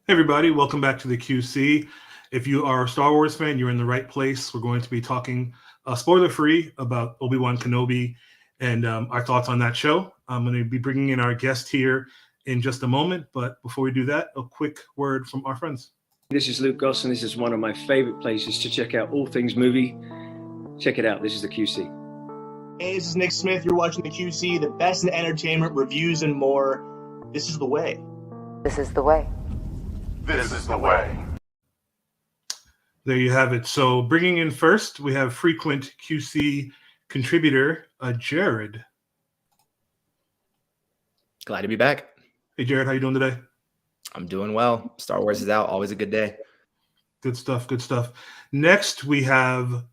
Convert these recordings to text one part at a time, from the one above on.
Hey everybody, welcome back to the QC. If you are a Star Wars fan, you're in the right place. We're going to be talking spoiler-free about Obi-Wan Kenobi and our thoughts on that show. I'm going to be bringing in our guest here in just a moment, but before we do that, a quick word from our friends. This is Luke Goss, and this is one of my favorite places to check out all things movie. Check it out. This is the QC. Hey, this is Nick Smith. You're watching the QC, the best in entertainment, reviews, and more. This is the way. This is the way. This is the way. There you have it. So bringing in first, we have frequent QC contributor, Jared. Glad to be back. Hey Jared, how you doing today? I'm doing well. Star Wars is out. Always a good day. Good stuff, good stuff. Next, we have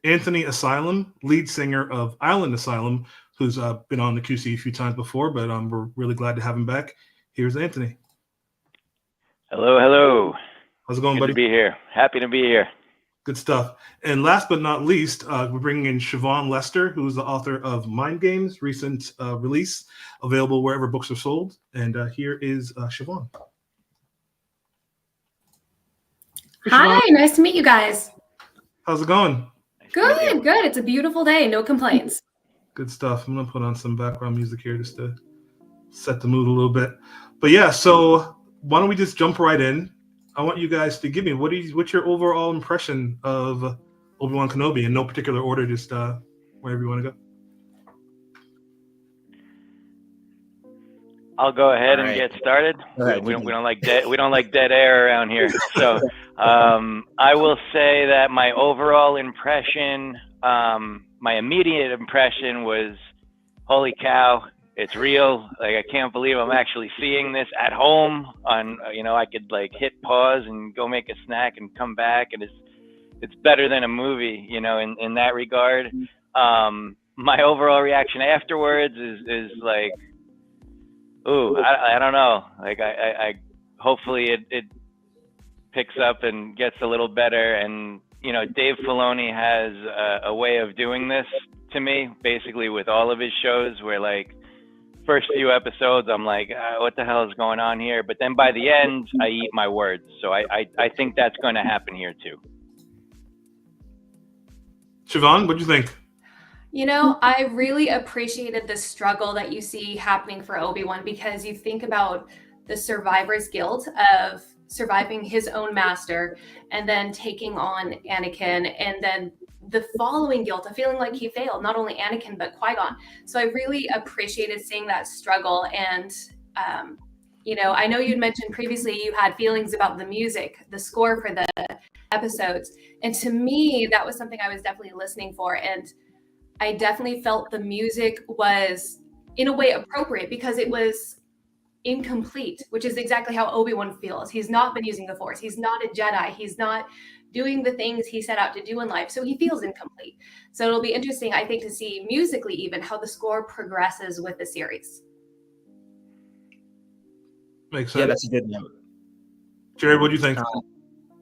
Anthony Asylum, lead singer of Island Asylum, who's been on the QC a few times before, but we're really glad to have him back. Here's Anthony. Hello. How's it going, Good buddy? to be here. Happy to be here. Good stuff. And last but not least, we're bringing in Siobhan Lester, who's the author of Mind Games, recent release, available wherever books are sold. And here is Siobhan. Hi, nice to meet you guys. How's it going? Good. It's a beautiful day. No complaints. Good stuff. I'm going to put on some background music here just to set the mood a little bit. But yeah, so why don't we just jump right in? I want you guys to give me what's your overall impression of Obi-Wan Kenobi in no particular order, just wherever you want to go. I'll go ahead and get started. We don't like dead air around here. So I will say that my overall impression, my immediate impression was, holy cow, it's real. Like, I can't believe I'm actually seeing this at home on, I could like hit pause and go make a snack and come back, and it's better than a movie, in that regard. My overall reaction afterwards is like, ooh, I don't know. Like, I hopefully it picks up and gets a little better. And, Dave Filoni has a way of doing this to me, basically with all of his shows, where like first few episodes, I'm like, what the hell is going on here? But then by the end, I eat my words. So I think that's going to happen here too. Siobhan, what'd you think? I really appreciated the struggle that you see happening for Obi-Wan, because you think about the survivor's guilt of surviving his own master and then taking on Anakin, and then the following guilt of feeling like he failed, not only Anakin, but Qui-Gon. So I really appreciated seeing that struggle. And, I know you'd mentioned previously you had feelings about the music, the score for the episodes. And to me, that was something I was definitely listening for. And I definitely felt the music was, in a way, appropriate because it was incomplete, which is exactly how Obi-Wan feels. He's not been using the Force. He's not a Jedi. He's not doing the things he set out to do in life. So he feels incomplete. So it'll be interesting, I think, to see musically even how the score progresses with the series. Makes sense. Yeah, that's a good note. Jared, what do you think?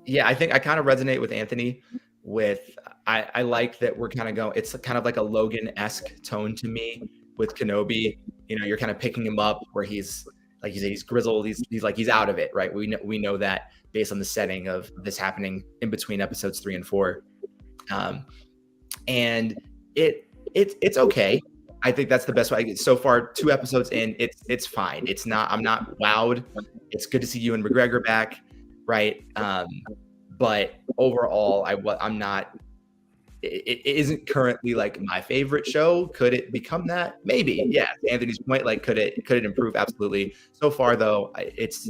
Yeah, I think I kind of resonate with Anthony with, I like that we're kind of going, it's kind of like a Logan-esque tone to me with Kenobi. You're kind of picking him up where he's, like you said, he's grizzled. He's out of it, right? We know that based on the setting of this happening in between episodes 3 and 4. And it's okay. I think that's the best way. So far, 2 episodes in, it's fine. I'm not wowed. It's good to see Ewan McGregor back, right? But overall, I'm not. It isn't currently like my favorite show. Could it become that? Maybe. Yeah. Anthony's point, like, could it improve? Absolutely. So far, though, it's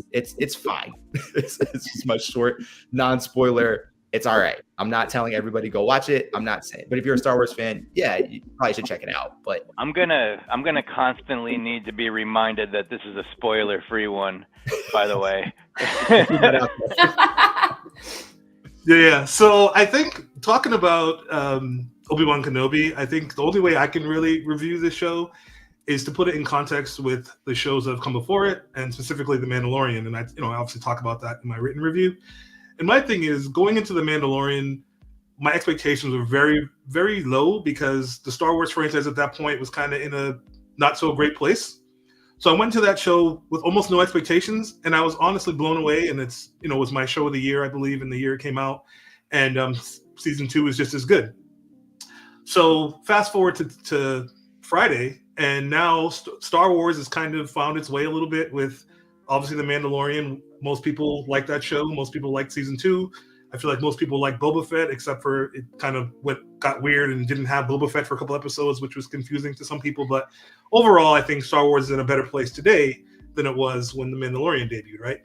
fine. It's just my short non-spoiler. It's all right. I'm not telling everybody go watch it. I'm not saying, but if you're a Star Wars fan, yeah, you probably should check it out. But I'm gonna constantly need to be reminded that this is a spoiler-free one, by the way. Yeah. So I think talking about Obi-Wan Kenobi, I think the only way I can really review this show is to put it in context with the shows that have come before it, and specifically The Mandalorian. And I obviously talk about that in my written review. And my thing is, going into The Mandalorian, my expectations were very, very low because the Star Wars franchise at that point was kind of in a not so great place. So I went to that show with almost no expectations, and I was honestly blown away. And it's, you know, was my show of the year, I believe, in the year it came out. And season 2 is just as good. So fast forward to Friday, and now Star Wars has kind of found its way a little bit with obviously The Mandalorian. Most people like that show. Most people like season 2. I feel like most people like Boba Fett, except for it kind of got weird and didn't have Boba Fett for a couple episodes, which was confusing to some people. But overall, I think Star Wars is in a better place today than it was when The Mandalorian debuted, right?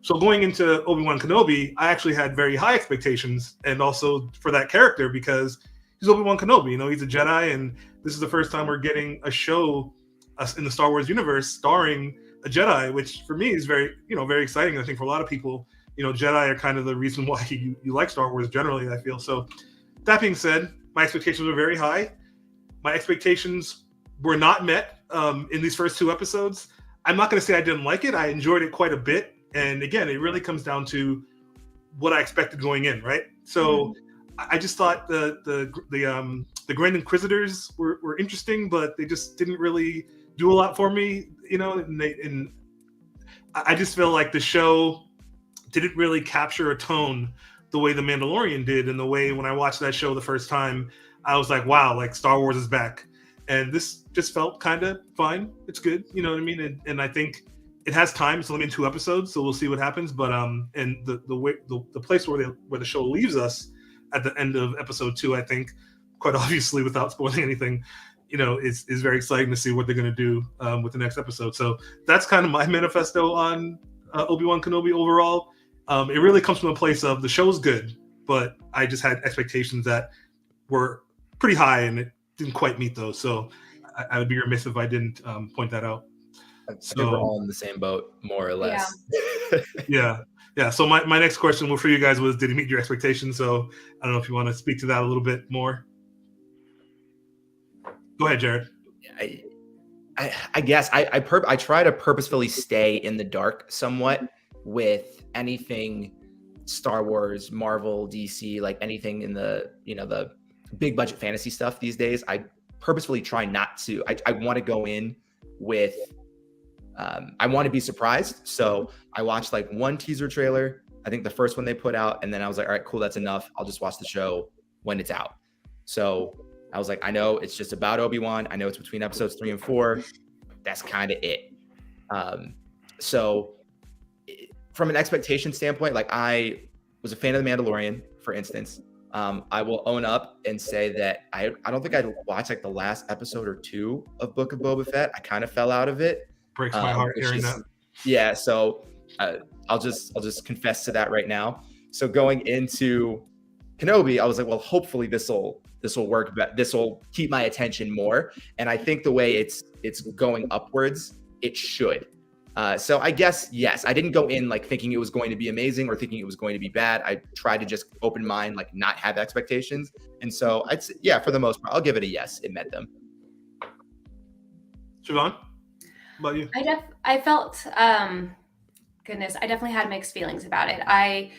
So going into Obi-Wan Kenobi, I actually had very high expectations, and also for that character, because he's Obi-Wan Kenobi. You know, he's a Jedi, and this is the first time we're getting a show in the Star Wars universe starring a Jedi, which for me is very, you know, very exciting. I think for a lot of people, you know, Jedi are kind of the reason why you like Star Wars generally, I feel. So that being said, my expectations were very high. My expectations were not met in these first 2 episodes. I'm not going to say I didn't like it. I enjoyed it quite a bit. And again, it really comes down to what I expected going in, right? So I just thought the Grand Inquisitors were interesting, but they just didn't really do a lot for me, you know. And I just feel like the show didn't really capture a tone the way The Mandalorian did, and the way when I watched that show the first time, I was like, wow, like Star Wars is back. And this just felt kind of fine. It's good, you know what I mean? And I think it has time. It's only been 2 episodes, so we'll see what happens. But and the place where the show leaves us at the end of episode 2, I think, quite obviously without spoiling anything, you know, is very exciting to see what they're going to do with the next episode. So that's kind of my manifesto on Obi-Wan Kenobi overall. It really comes from a place of the show's good, but I just had expectations that were pretty high, and it didn't quite meet those. So I would be remiss if I didn't point that out. I think we're all in the same boat, more or less. Yeah. So my next question for you guys was, did it meet your expectations? So I don't know if you want to speak to that a little bit more. Go ahead, Jared. I guess I try to purposefully stay in the dark somewhat with anything Star Wars, Marvel, DC, like anything in the, you know, the big budget fantasy stuff these days. I purposefully try not to. I want to go in with I want to be surprised. So I watched like 1 teaser trailer, I think the first one they put out, and then I was like, all right, cool, that's enough. I'll just watch the show when it's out. So I was like, I know it's just about Obi-Wan. I know it's between episodes 3 and 4. That's kind of it. So from an expectation standpoint, like I was a fan of The Mandalorian, for instance. I will own up and say that I don't think I watched like the last episode or 2 of Book of Boba Fett. I kind of fell out of it. Breaks my heart hearing that. Yeah, so I'll just confess to that right now. So going into Kenobi, I was like, well, hopefully this will work, but this will keep my attention more. And I think the way it's going upwards, it should. So I guess, yes, I didn't go in like thinking it was going to be amazing or thinking it was going to be bad. I tried to just open mind, like not have expectations. And so I'd say, yeah, for the most part, I'll give it a yes. It met them. Siobhan, how about you? I felt, goodness, I definitely had mixed feelings about it. I'm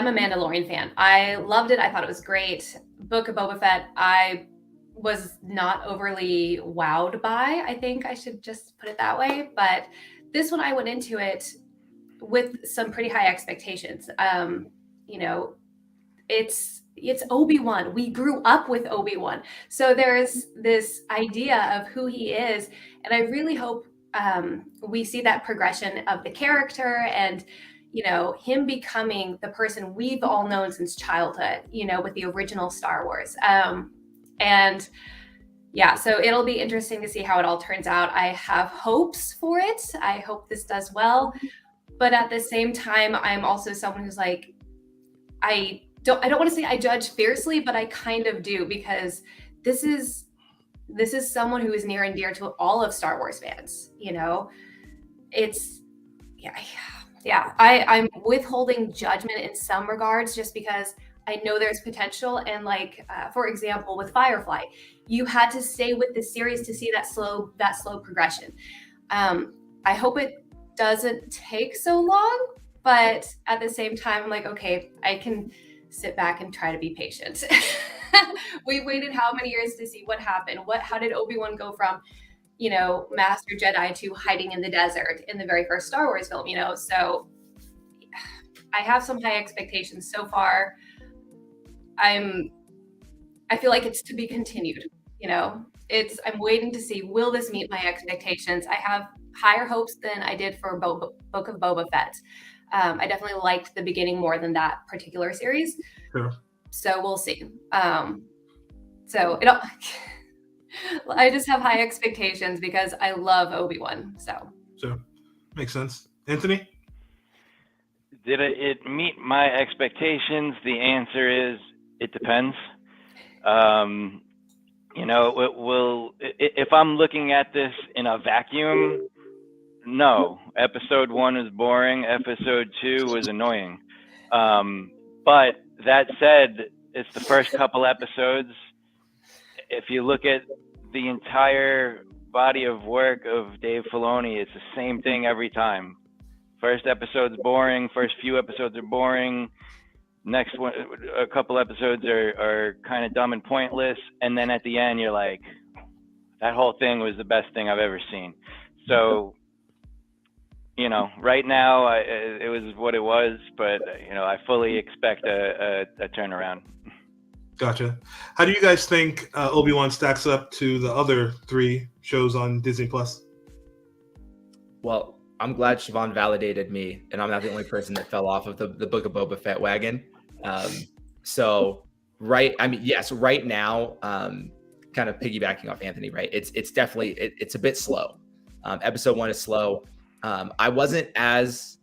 a Mandalorian fan. I loved it. I thought it was great. Book of Boba Fett, I was not overly wowed by. I think I should just put it that way. But this one, I went into it with some pretty high expectations. You know, it's Obi-Wan. We grew up with Obi-Wan. So there's this idea of who he is. And I really hope we see that progression of the character and, you know, him becoming the person we've all known since childhood, you know, with the original Star Wars. And yeah, so it'll be interesting to see how it all turns out. I have hopes for it. I hope this does well. But at the same time, I'm also someone who's like, I don't want to say I judge fiercely, but I kind of do, because this is someone who is near and dear to all of Star Wars fans. You know, it's I'm withholding judgment in some regards, just because I know there's potential. And like, for example, with Firefly, you had to stay with the series to see that slow progression. I hope it doesn't take so long, but at the same time, I'm like, okay, I can sit back and try to be patient. We waited how many years to see what happened? How did Obi-Wan go from, Master Jedi to hiding in the desert in the very first Star Wars film, so I have some high expectations so far. I feel like it's to be continued, I'm waiting to see, will this meet my expectations? I have higher hopes than I did for Book of Boba Fett. I definitely liked the beginning more than that particular series. Sure. So we'll see. I just have high expectations because I love Obi-Wan. So makes sense. Anthony? Did it meet my expectations? The answer is it depends. If I'm looking at this in a vacuum, no. Episode 1 is boring. Episode 2 was annoying. But that said, it's the first couple episodes. If you look at the entire body of work of Dave Filoni, it's the same thing every time. First episode's boring. First few episodes are boring. Next one, a couple episodes are kind of dumb and pointless. And then at the end, you're like, that whole thing was the best thing I've ever seen. So, right now, it was what it was. But, I fully expect a turnaround. Gotcha. How do you guys think Obi-Wan stacks up to the other 3 shows on Disney Plus? Well, I'm glad Siobhan validated me, and I'm not the only person that fell off of the Book of Boba Fett wagon. Right now, kind of piggybacking off Anthony, right? It's definitely it's a bit slow. Episode 1 is slow. I wasn't as,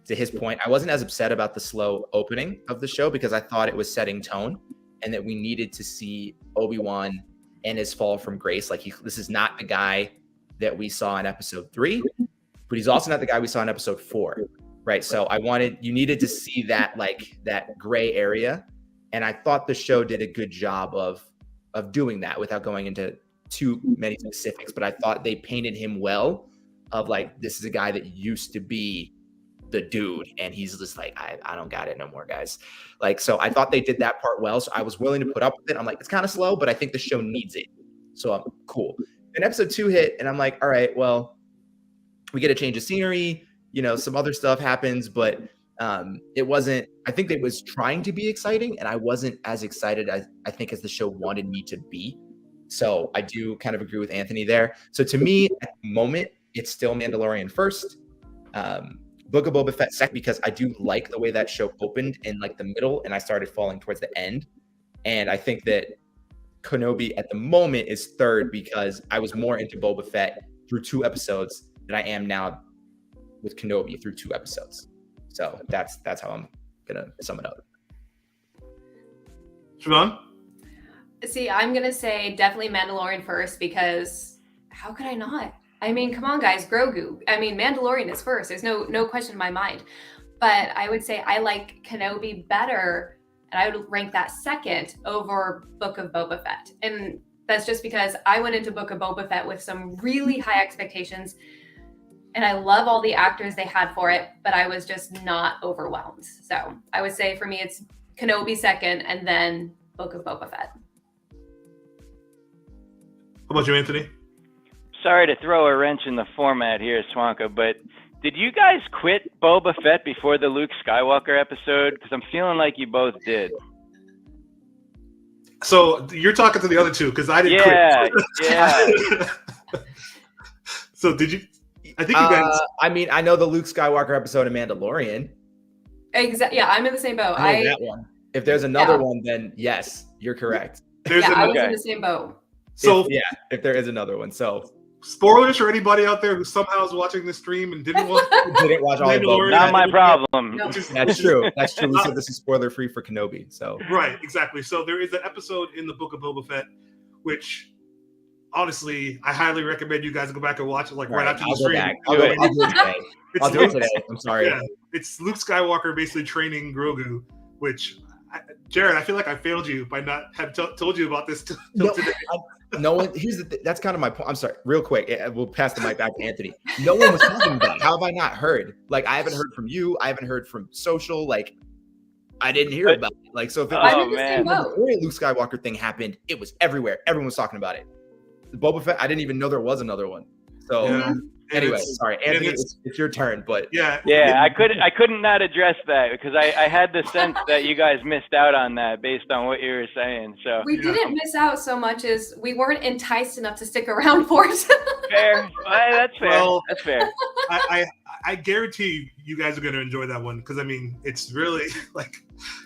to his point, I wasn't as upset about the slow opening of the show because I thought it was setting tone, and that we needed to see Obi-Wan and his fall from grace. Like this is not the guy that we saw in episode 3. But he's also not the guy we saw in episode 4, right? So you needed to see that that gray area. And I thought the show did a good job of doing that without going into too many specifics. But I thought they painted him well of this is a guy that used to be the dude. And he's just like, I don't got it no more, guys. So I thought they did that part well. So I was willing to put up with it. I'm like, it's kind of slow, but I think the show needs it. So I'm cool. And episode 2 hit and I'm like, all right, well, we get a change of scenery, some other stuff happens, but it wasn't, I think it was trying to be exciting and I wasn't as excited as I think as the show wanted me to be. So I do kind of agree with Anthony there. So to me, at the moment, it's still Mandalorian first, Book of Boba Fett second, because I do like the way that show opened in the middle and I started falling towards the end. And I think that Kenobi at the moment is third because I was more into Boba Fett through 2 episodes than I am now with Kenobi through 2 episodes. So that's how I'm gonna sum it up. Siobhan? See, I'm gonna say definitely Mandalorian first because how could I not? I mean, come on, guys, Grogu. I mean, Mandalorian is first. There's no question in my mind. But I would say I like Kenobi better, and I would rank that second over Book of Boba Fett. And that's just because I went into Book of Boba Fett with some really high expectations. And I love all the actors they had for it, but I was just not overwhelmed. So I would say for me, it's Kenobi second and then Book of Boba Fett. How about you, Anthony? Sorry to throw a wrench in the format here, Swanka, but did you guys quit Boba Fett before the Luke Skywalker episode? Because I'm feeling like you both did. So you're talking to the other 2 because I didn't quit. Yeah. So did you? I think you guys. I mean, I know the Luke Skywalker episode of Mandalorian. Exactly. Yeah, I'm in the same boat. I know that one. If there's another one, then yes, you're correct. I was in the same boat. So if there is another one, so spoilers for anybody out there who somehow is watching this stream and didn't watch all of them. Not my problem. No. That's true. That's true. We said this is spoiler free for Kenobi. So right, exactly. So there is an episode in the Book of Boba Fett, which honestly I highly recommend you guys go back and watch it right after the stream. I'll do it today. I'm sorry. Yeah, it's Luke Skywalker basically training Grogu, which Jared, I feel like I failed you by not have told you about this till today. No one. That's kind of my point. I'm sorry. Real quick, we'll pass the mic back to Anthony. No one was talking about it. How have I not heard? I haven't heard from you. I haven't heard from social. I didn't hear about it. So if I'm in the same boat. The Luke Skywalker thing happened, it was everywhere. Everyone was talking about it. Boba Fett, I didn't even know there was another one. So Yeah. anyway, it's- sorry, Anthony, it's your turn. But Yeah. Yeah, I couldn't not address that because I had the sense that you guys missed out on that based on what you were saying. So We didn't miss out so much as we weren't enticed enough to stick around for it. fair. That's fair. Well, That's fair. I guarantee you guys are going to enjoy that one because I mean it's really like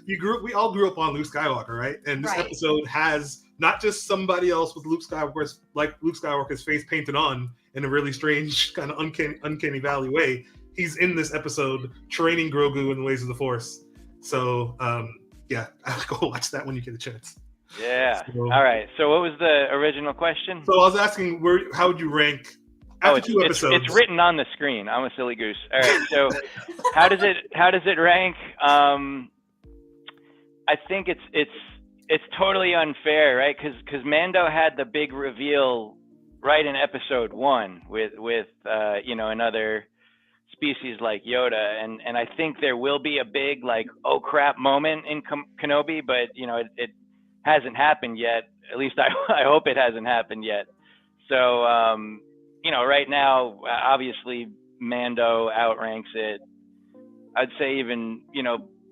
we all grew up on Luke Skywalker, right? And this Right. episode has not just somebody else with Luke Skywalker's face painted on in a really strange kind of uncanny valley way. He's in this episode training Grogu in the ways of the Force. So yeah, I'll go watch that when you get a chance. Yeah. So- All right. So what was the original question? So I was asking, how would you rank after two episodes? It's written on the screen. I'm a silly goose. All right. So how does it rank? I think it's totally unfair, right? Because Mando had the big reveal right in episode 1 with another species like Yoda, and I think there will be a big like oh crap moment in Kenobi, but it hasn't happened yet. At least I hope it hasn't happened yet. So right now obviously Mando outranks it. I'd say even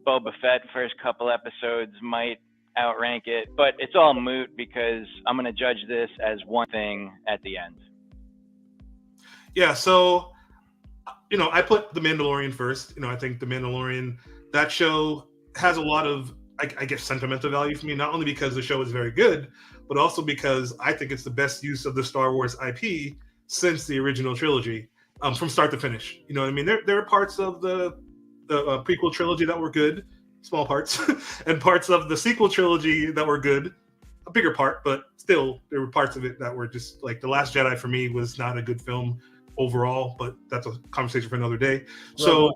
Boba Fett first couple episodes might outrank it, but it's all moot because I'm going to judge this as one thing at the end. Yeah, so I put The Mandalorian first. I think The Mandalorian, that show has a lot of I guess sentimental value for me, not only because the show is very good, but also because I think it's the best use of the Star Wars IP since the original trilogy, from start to finish. You know what I mean? There are parts of the prequel trilogy that were good, small parts, and parts of the sequel trilogy that were good, a bigger part, but still there were parts of it that were just like The Last Jedi for me was not a good film overall, but that's a conversation for another day. So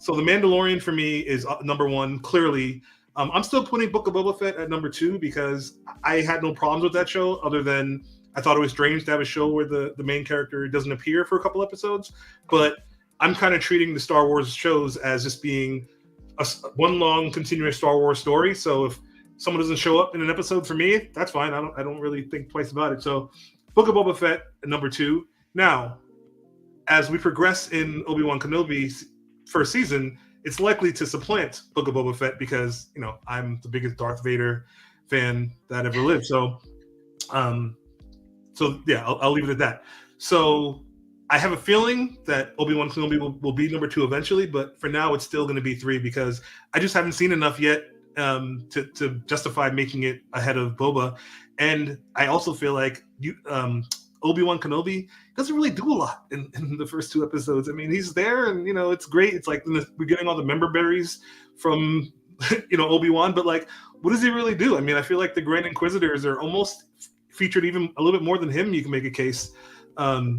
The Mandalorian for me is number 1, clearly. I'm still putting Book of Boba Fett at number 2 because I had no problems with that show other than I thought it was strange to have a show where the main character doesn't appear for a couple episodes, but I'm kind of treating the Star Wars shows as just being one long continuous Star Wars story. So if someone doesn't show up in an episode for me, that's fine. I don't really think twice about it. So Book of Boba Fett at number 2. Now, as we progress in Obi-Wan Kenobi's first season, it's likely to supplant Book of Boba Fett because I'm the biggest Darth Vader fan that ever lived. So yeah, I'll leave it at that. So I have a feeling that Obi-Wan Kenobi will be number 2 eventually, but for now it's still going to be 3 because I just haven't seen enough yet to justify making it ahead of Boba. And I also feel like Obi-Wan Kenobi doesn't really do a lot in the first 2 episodes. I mean, he's there and it's great. It's like we're getting all the member berries from Obi-Wan, but like, what does he really do? I mean, I feel like the Grand Inquisitors are almost featured even a little bit more than him. You can make a case.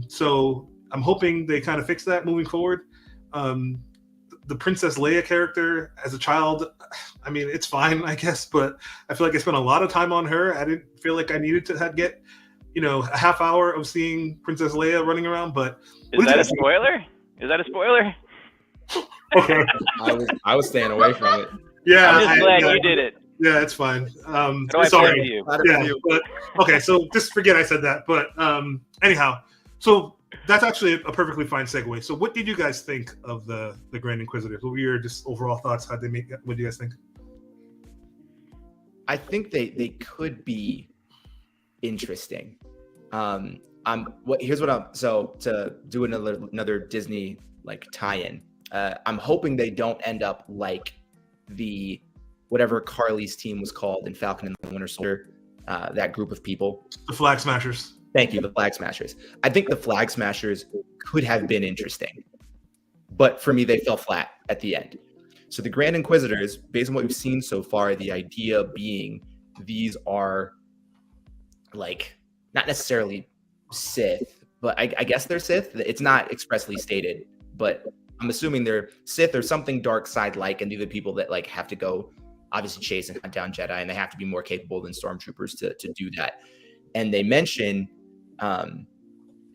So I'm hoping they kind of fix that moving forward. The Princess Leia character as a child, I mean, it's fine, I guess, but I feel like I spent a lot of time on her. I didn't feel like I needed to get a half hour of seeing Princess Leia running around. But is that a spoiler? Is that a spoiler? Okay. I was staying away from it. Yeah, I'm just glad you did it. Yeah, it's fine. Sorry. You. Yeah, but okay, so just forget I said that. But anyhow, so that's actually a perfectly fine segue. So what did you guys think of the Grand Inquisitors? What were your just overall thoughts? How'd they make it? What do you guys think? I think they could be interesting. Here's what to do another Disney like tie-in. I'm hoping they don't end up like the whatever Carly's team was called in Falcon and the Winter Soldier, that group of people. The Flag Smashers. Thank you, the Flag Smashers. I think the Flag Smashers could have been interesting, but for me, they fell flat at the end. So the Grand Inquisitors, based on what we've seen so far, the idea being these are like not necessarily Sith, but I guess they're Sith. It's not expressly stated, but I'm assuming they're Sith or something dark side like, and they're the people that like have to go obviously chase and hunt down Jedi, and they have to be more capable than stormtroopers to do that. And they mention, and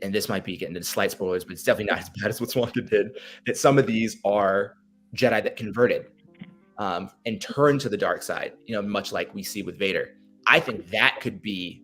this might be getting into slight spoilers, but it's definitely not as bad as what Swanka did, that some of these are Jedi that converted and turned to the dark side, much like we see with Vader. I think that could be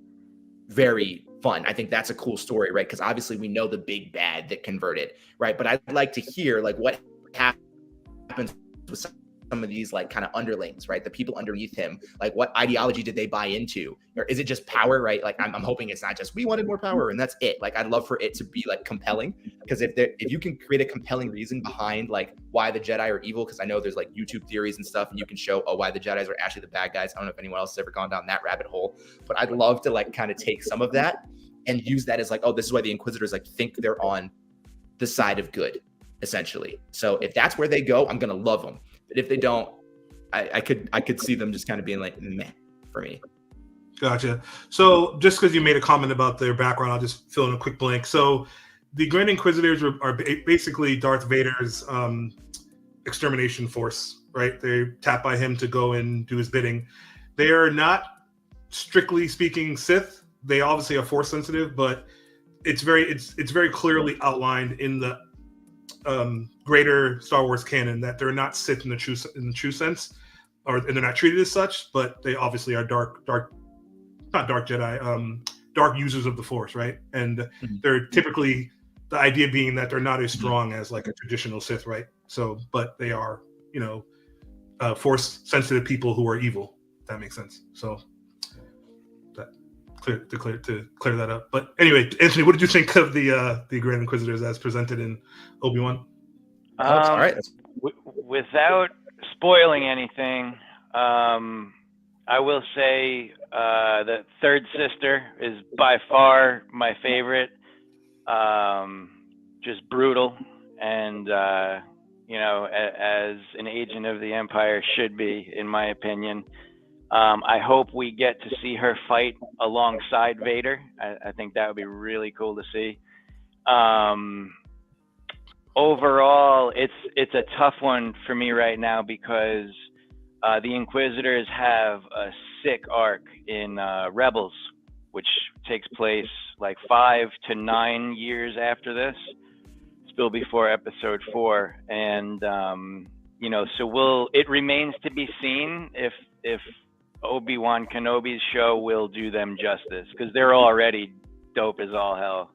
very fun. I think that's a cool story, right? Because obviously we know the big bad that converted, right? But I'd like to hear like what happens with some of these like kind of underlings, right? The people underneath him, like what ideology did they buy into? Or is it just power, right? Like I'm hoping it's not just we wanted more power and that's it. Like I'd love for it to be like compelling, because if you can create a compelling reason behind like why the Jedi are evil, because I know there's like YouTube theories and stuff, and you can show why the Jedis are actually the bad guys. I don't know if anyone else has ever gone down that rabbit hole, but I'd love to like kind of take some of that and use that as like, oh, this is why the Inquisitors like think they're on the side of good, essentially. So if that's where they go, I'm gonna love them. But if they don't, I could see them just kind of being like meh for me. Gotcha. So just because you made a comment about their background, I'll just fill in a quick blank. So the Grand Inquisitors are basically Darth Vader's extermination force, right? They're tapped by him to go and do his bidding. They are not strictly speaking Sith. They obviously are force sensitive, but it's very clearly outlined in the greater Star Wars canon that they're not Sith in the true sense, and they're not treated as such. But they obviously are not dark Jedi, dark users of the Force, right? And they're typically, the idea being that they're not as strong as like a traditional Sith, right? So, but they are, Force sensitive people who are evil. If that makes sense. So that to clear that up. But anyway, Anthony, what did you think of the Grand Inquisitors as presented in Obi-Wan? All right. Without spoiling anything, I will say the third sister is by far my favorite. Just brutal, and as an agent of the Empire should be, in my opinion. I hope we get to see her fight alongside Vader. I think that would be really cool to see. Overall, it's a tough one for me right now because the Inquisitors have a sick arc in Rebels, which takes place like 5 to 9 years after this, still before Episode 4, and so it remains to be seen if Obi-Wan Kenobi's show will do them justice, because they're already dope as all hell.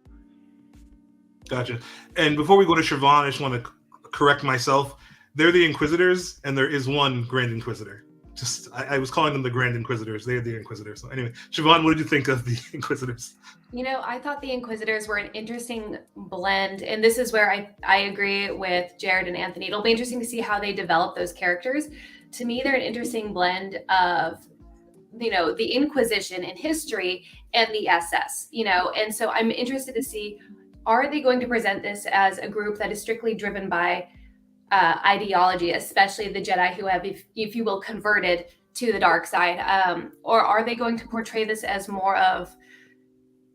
Gotcha. And before we go to Siobhan, I just want to correct myself. They're the Inquisitors, and there is one Grand Inquisitor. I was calling them the Grand Inquisitors. They're the Inquisitors. So anyway, Siobhan, what did you think of the Inquisitors? I thought the Inquisitors were an interesting blend, and this is where I agree with Jared and Anthony. It'll be interesting to see how they develop those characters. To me, they're an interesting blend of the Inquisition in history and the SS, and so I'm interested to see, are they going to present this as a group that is strictly driven by ideology, especially the Jedi who have, if you will, converted to the dark side, or are they going to portray this as more of,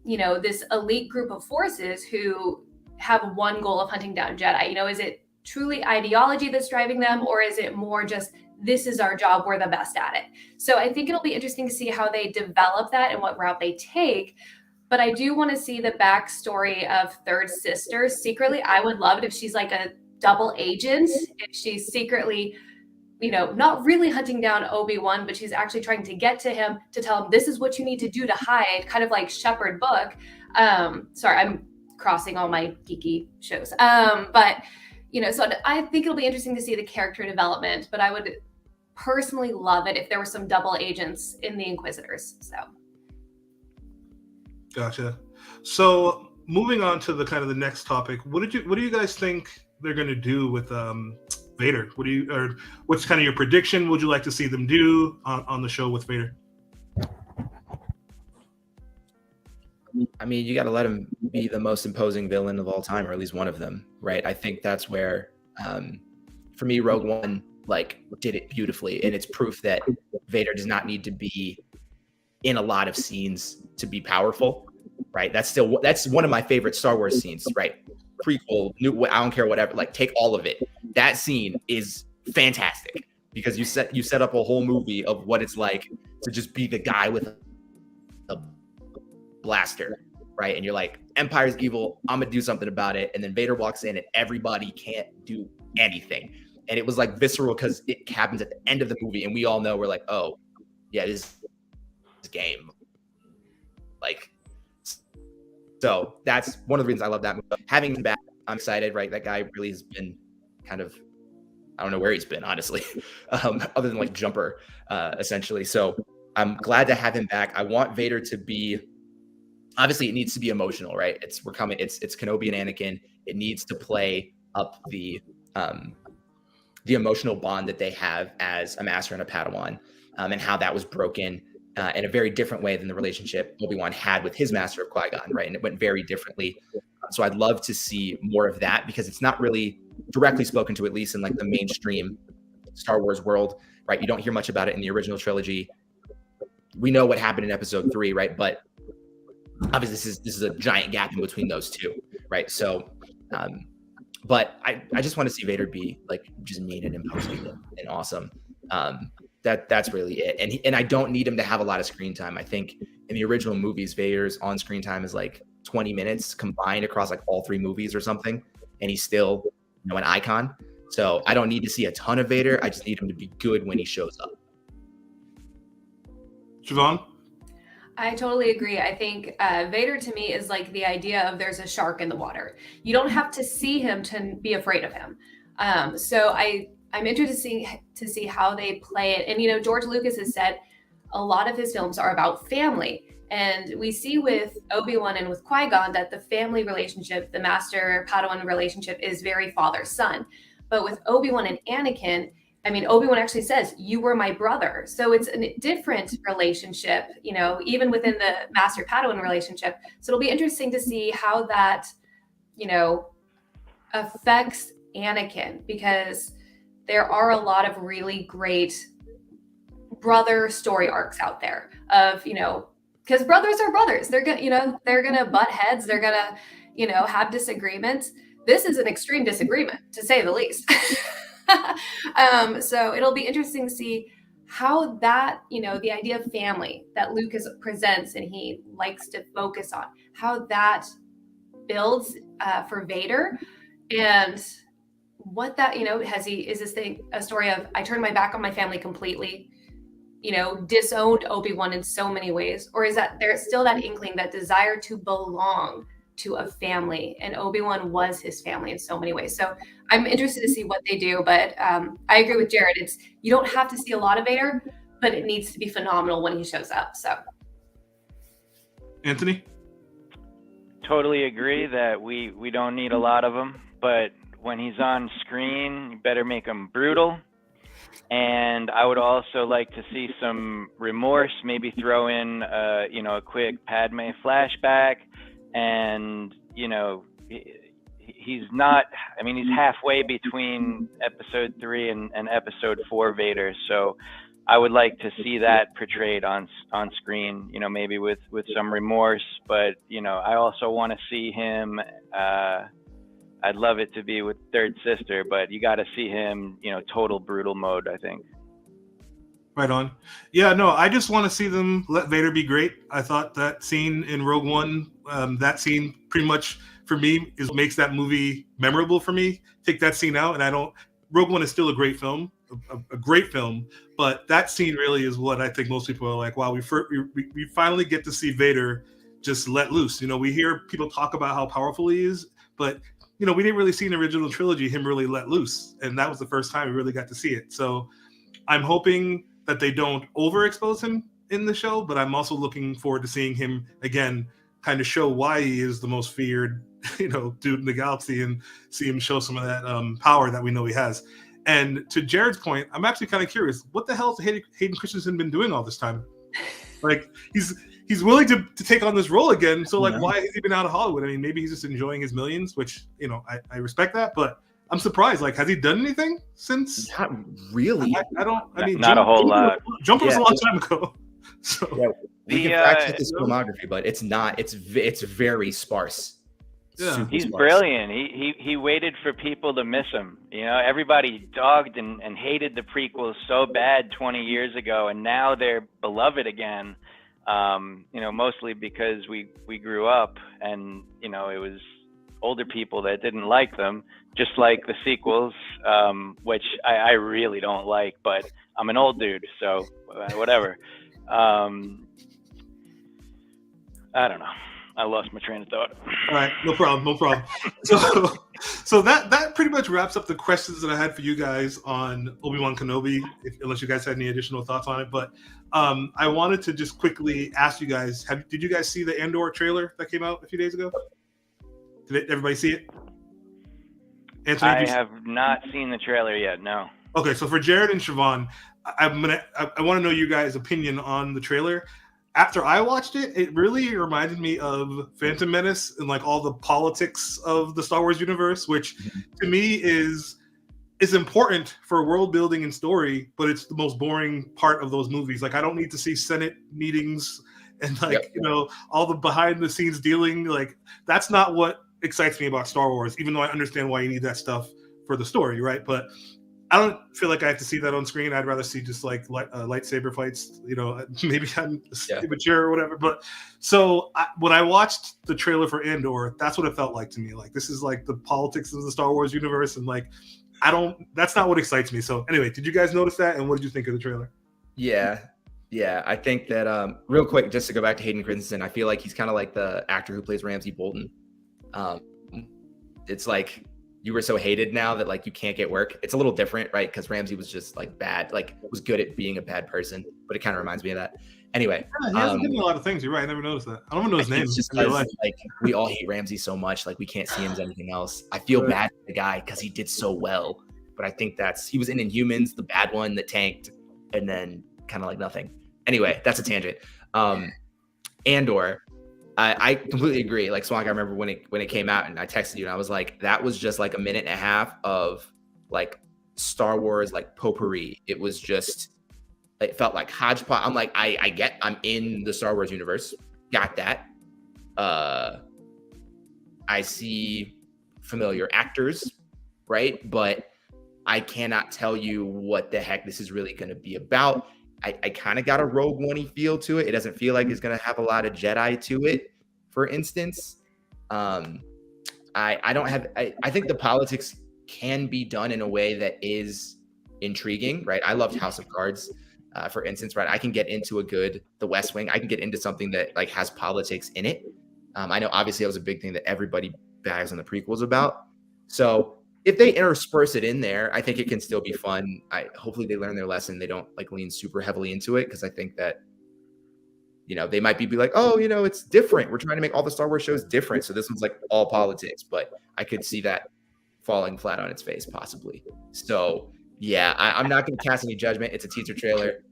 this elite group of forces who have one goal of hunting down Jedi? Is it truly ideology that's driving them, or is it more just, this is our job, we're the best at it? So I think it'll be interesting to see how they develop that and what route they take. But I do want to see the backstory of Third Sister. Secretly, I would love it if she's like a double agent, if she's secretly, not really hunting down Obi-Wan, but she's actually trying to get to him to tell him, this is what you need to do to hide, kind of like Shepherd Book. Sorry, I'm crossing all my geeky shows. But so I think it'll be interesting to see the character development, but I would personally love it if there were some double agents in the Inquisitors. So. Gotcha. So moving on to the kind of the next topic, what do you guys think they're going to do with Vader? What's kind of your prediction? What would you like to see them do on the show with Vader? I mean, you got to let him be the most imposing villain of all time, or at least one of them, right? I think that's where, for me, Rogue One did it beautifully, and it's proof that Vader does not need to be in a lot of scenes to be powerful, right? That's one of my favorite Star Wars scenes, right? Prequel, new, I don't care, whatever. Take all of it. That scene is fantastic because you set up a whole movie of what it's like to just be the guy with a blaster, right? And you're like, Empire's evil, I'm gonna do something about it. And then Vader walks in and everybody can't do anything. And it was visceral because it happens at the end of the movie, and we all know, we're like, oh yeah, this game. So that's one of the reasons I love that movie. Having him back, I'm excited, right? That guy really has been kind of, I don't know where he's been, honestly, other than like Jumper, essentially. So I'm glad to have him back. I want Vader to be, obviously it needs to be emotional, right? It's Kenobi and Anakin. It needs to play up the emotional bond that they have as a master and a Padawan, and how that was broken in a very different way than the relationship Obi-Wan had with his master of Qui-Gon, right? And it went very differently. So I'd love to see more of that, because it's not really directly spoken to, at least in like the mainstream Star Wars world, right? You don't hear much about it in the original trilogy. We know what happened in Episode 3, right? But obviously this is a giant gap in between those two, right? So, but I just want to see Vader be like just mean and imposing and awesome. That's really it. And I don't need him to have a lot of screen time. I think in the original movies, Vader's on screen time is like 20 minutes combined across like all 3 movies or something, and he's still, you know, an icon. So I don't need to see a ton of Vader. I just need him to be good when he shows up. Siobhan? I totally agree. I think Vader to me is like the idea of there's a shark in the water. You don't have to see him to be afraid of him. So I'm interested to see how they play it. And, you know, George Lucas has said a lot of his films are about family. And we see with Obi-Wan and with Qui-Gon that the family relationship, the master-Padawan relationship, is very father-son. But with Obi-Wan and Anakin, I mean, Obi-Wan actually says, "You were my brother." So it's a different relationship, you know, even within the master-Padawan relationship. So it'll be interesting to see how that, you know, affects Anakin, because there are a lot of really great brother story arcs out there of, you know, because brothers are brothers. They're gonna butt heads. They're gonna, you know, have disagreements. This is an extreme disagreement, to say the least. So it'll be interesting to see how that, you know, the idea of family that Lucas presents and he likes to focus on, how that builds for Vader, and what that, you know, is this thing a story of, I turned my back on my family completely, you know, disowned Obi-Wan in so many ways? Or is that there's still that inkling, that desire to belong to a family, and Obi-Wan was his family in so many ways? So I'm interested to see what they do, but I agree with Jared. You don't have to see a lot of Vader, but it needs to be phenomenal when he shows up. So Anthony? Totally agree that we don't need a lot of them, but when he's on screen, you better make him brutal. And I would also like to see some remorse, maybe throw in, you know, a quick Padme flashback. And, you know, he's not, I mean, he's halfway between Episode 3 and Episode 4 Vader. So I would like to see that portrayed on screen, you know, maybe with some remorse. But, you know, I also want to see him, I'd love it to be with Third Sister, but you got to see him, you know, total brutal mode, I think. Right on. Yeah, no, I just want to see them let Vader be great. I thought that scene in Rogue One, that scene pretty much for me makes that movie memorable for me. Take that scene out, and Rogue One is still a great film, a great film, but that scene really is what I think most people are like, wow, we finally get to see Vader just let loose. You know, we hear people talk about how powerful he is, but you know, we didn't really see in the original trilogy him really let loose, and that was the first time we really got to see it. So I'm hoping that they don't overexpose him in the show, but I'm also looking forward to seeing him again kind of show why he is the most feared, you know, dude in the galaxy, and see him show some of that power that we know he has. And to Jared's point, I'm actually kind of curious, what the hell has Hayden Christensen been doing all this time? Like, he's willing to take on this role again, so like, why has he been out of Hollywood? I mean, maybe he's just enjoying his millions, which, you know, I respect that, but I'm surprised. Like, has he done anything since? Not really. I mean, not a whole lot. Jumper was a long time ago. So we can fact check his filmography, but it's not. It's very sparse. Yeah. He's sparse. brilliant. He waited for people to miss him. You know, everybody dogged and hated the prequels so bad 20 years ago, and now they're beloved again. You know, mostly because we grew up, and you know, it was older people that didn't like them, just like the sequels, which I really don't like, but I'm an old dude, so whatever. I don't know. I lost my train of thought. All right, no problem. So that pretty much wraps up the questions that I had for you guys on Obi-Wan Kenobi, unless you guys had any additional thoughts on it. But I wanted to just quickly ask you guys, did you guys see the Andor trailer that came out a few days ago? Did everybody see it? Anthony, I have not seen the trailer yet, no. Okay, so for Jared and Siobhan, I want to know you guys' opinion on the trailer. After I watched it, it really reminded me of Phantom Menace and like all the politics of the Star Wars universe, which to me is important for world building and story, but it's the most boring part of those movies. Like I don't need to see Senate meetings and all the behind the scenes dealing. Like that's not what excites me about Star Wars, even though I understand why you need that stuff for the story, right? But I don't feel like I have to see that on screen. I'd rather see just like lightsaber fights. Maybe I'm immature or whatever. But so when I watched the trailer for Andor, that's what it felt like to me. Like this is like the politics of the Star Wars universe, and like that's not what excites me. So anyway, did you guys notice that? And what did you think of the trailer? Yeah. I think that real quick, just to go back to Hayden Christensen, I feel like he's kind of like the actor who plays Ramsay Bolton. It's like you were so hated now that like you can't get work. It's a little different, right? Because Ramsay was just like bad, like was good at being a bad person, but it kind of reminds me of that. Anyway, he hasn't been in a lot of things. You're right. I never noticed that. I don't even know his name. It's just like we all hate Ramsay so much, like we can't see him as anything else. I feel bad for the guy because he did so well, but I think he was in Inhumans, the bad one that tanked, and then kind of like nothing. Anyway, that's a tangent. Andor. I completely agree. Like Swank, I remember when it came out and I texted you and I was like, that was just like a minute and a half of like Star Wars, like potpourri. It was just, it felt like hodgepodge. I'm like, I'm in the Star Wars universe. Got that. I see familiar actors, right? But I cannot tell you what the heck this is really going to be about. I kind of got a Rogue One-y feel to it. It doesn't feel like it's going to have a lot of Jedi to it, for instance. I think the politics can be done in a way that is intriguing, right? I loved House of Cards, for instance, right? I can get into The West Wing. I can get into something that like has politics in it. I know obviously that was a big thing that everybody bags on the prequels about. So if they intersperse it in there, I think it can still be fun. Hopefully they learn their lesson. They don't like lean super heavily into it, because I think that, they might be like, oh, it's different. We're trying to make all the Star Wars shows different. So this one's like all politics, but I could see that falling flat on its face possibly. So yeah, I'm not going to cast any judgment. It's a teaser trailer.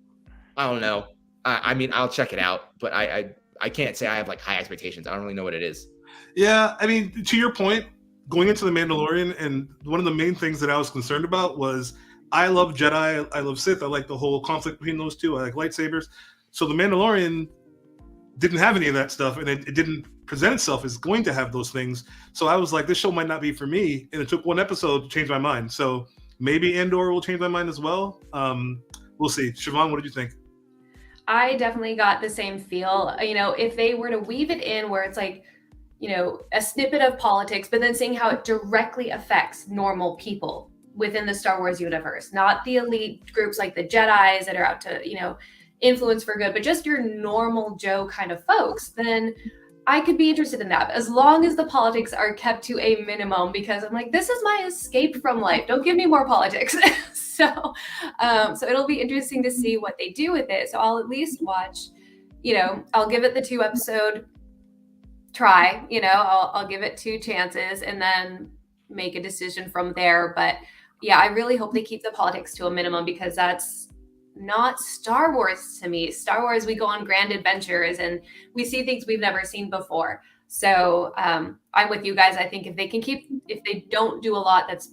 I don't know. I mean, I'll check it out, but I can't say I have like high expectations. I don't really know what it is. Yeah. I mean, to your point, going into The Mandalorian, and one of the main things that I was concerned about was I love Jedi, I love Sith, I like the whole conflict between those two, I like lightsabers. So The Mandalorian didn't have any of that stuff, and it didn't present itself as going to have those things. So I was like, this show might not be for me, and it took one episode to change my mind. So maybe Andor will change my mind as well. We'll see. Siobhan, what did you think? I definitely got the same feel. If they were to weave it in where it's like, a snippet of politics, but then seeing how it directly affects normal people within the Star Wars universe, not the elite groups like the Jedis that are out to, influence for good, but just your normal Joe kind of folks, then I could be interested in that, as long as the politics are kept to a minimum, because I'm like, this is my escape from life. Don't give me more politics. So it'll be interesting to see what they do with it. So I'll at least watch, I'll give it the 2-episode try, I'll give it 2 chances and then make a decision from there. But yeah, I really hope they keep the politics to a minimum, because that's not Star Wars to me. Star Wars, we go on grand adventures and we see things we've never seen before. So I'm with you guys. I think if they don't do a lot that's,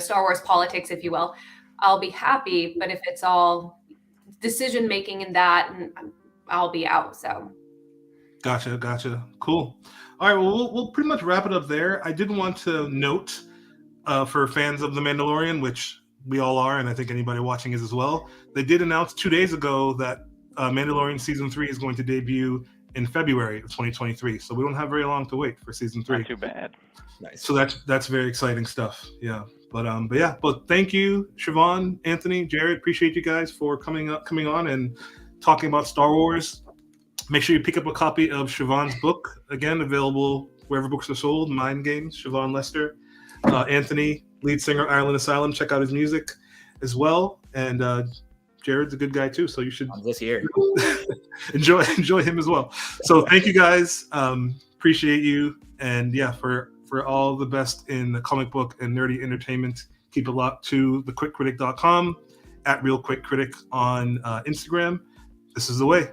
Star Wars politics, if you will, I'll be happy. But if it's all decision making in that, and I'll be out. So. Gotcha. Cool. All right. Well, we'll pretty much wrap it up there. I did want to note for fans of The Mandalorian, which we all are, and I think anybody watching is as well, they did announce 2 days ago that Mandalorian Season 3 is going to debut in February of 2023. So we don't have very long to wait for Season 3. Not too bad. Nice. So that's very exciting stuff. Yeah. But thank you, Siobhan, Anthony, Jared. Appreciate you guys for coming on and talking about Star Wars. Make sure you pick up a copy of Siobhan's book, again, available wherever books are sold, Mind Games, Siobhan Lester. Anthony, lead singer, Ireland Asylum, check out his music as well. And Jared's a good guy too, so you should this year enjoy him as well. So thank you guys. Appreciate you. And yeah, for all the best in the comic book and nerdy entertainment, keep it locked to thequickcritic.com, at Real Quick Critic on Instagram. This is the way.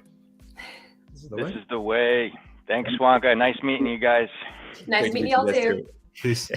This is the way. Thanks, Wonka. Nice meeting you guys. Nice meeting y'all too. Peace.